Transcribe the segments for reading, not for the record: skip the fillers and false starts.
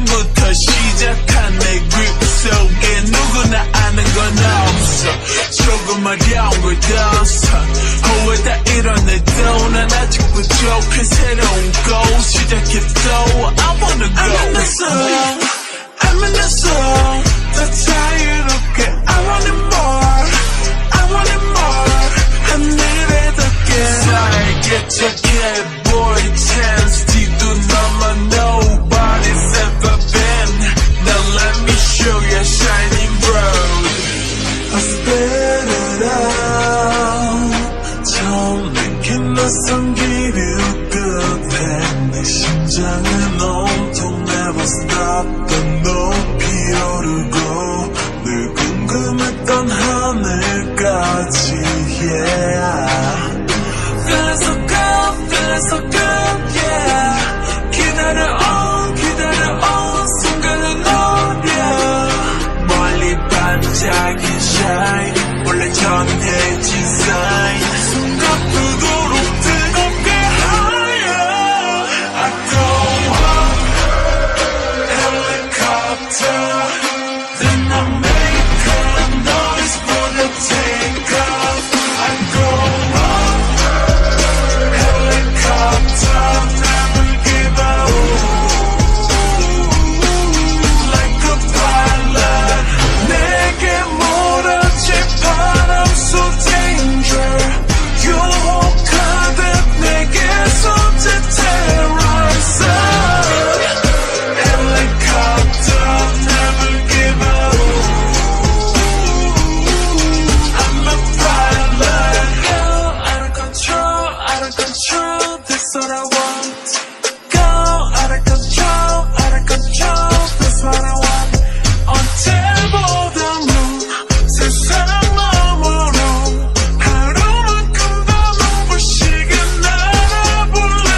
처음부터 시작한 내 grip 속에 누구나 아는 건 없어. 조금 어려운 걸 더 후회다 이뤄내도 난 아직 부족해. 새로운 goal 시작해도 I wanna go. I'm in the zone 더 자유롭게 I want it more I want it more 하늘에 닿게 살겠적해 boy chance 뒤도 넘어 nobody's ever been. Now let me show you shining road. I spit it out 처음 느낀 낯선 기류 끝에 내 심장은 온통 never stop the 높이 오르고 늘 궁금했던 하늘까지 yeah. Feeling so good, feeling so good yeah. 기다려온 순간을 노려 멀리 반짝인 shine 원래 정해진 sign 숨가쁘도록 뜨겁게 higher I go up helicopter then I make a noise for the takeoff I go up helicopter never give up like a pilot 내게 몰아칠 바람 so danger 유혹하듯 내게서 terrorize helicopter never give up I'm a pilot go out of control that's what I want go out of control that's what I want 언제보다 세상 너머로 하루만큼 더 눈부시게 날아볼래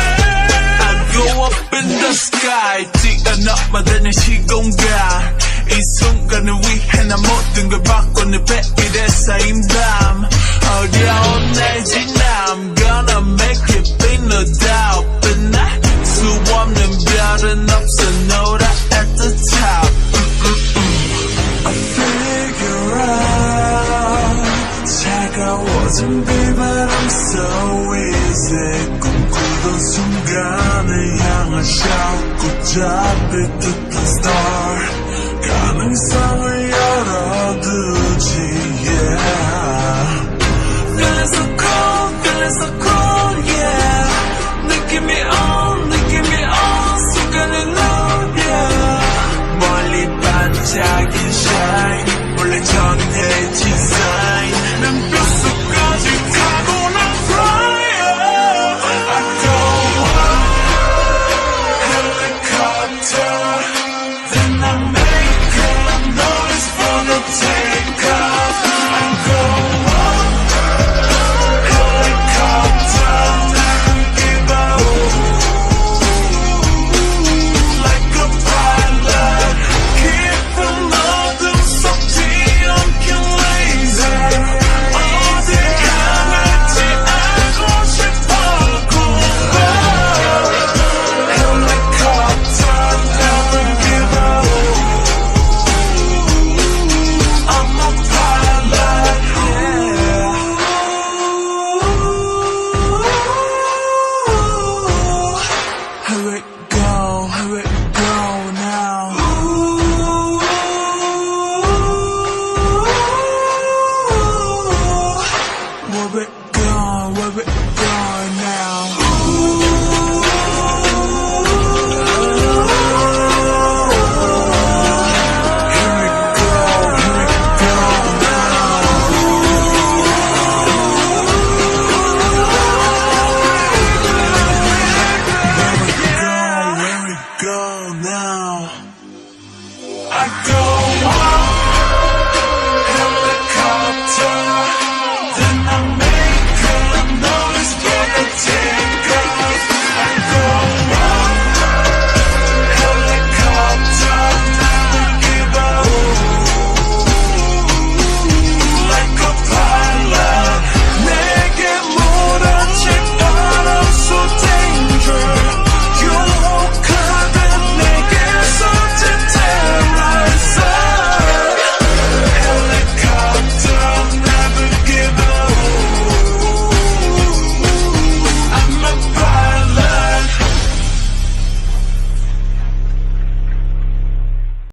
I go up in the sky 뛰어넘어드는 시공간 이 순간을 위해 난 모든 걸 바꿔 내 베일에 쌓인 밤 어려운 날 지남 Gonna make it big no doubt But 나 수없는 별은 없어 노라 at the top I figure out 차가워진 비바람 so easy 꿈꾸던 순간을 향한 shout 붙잡힐 듯한 star 가능성을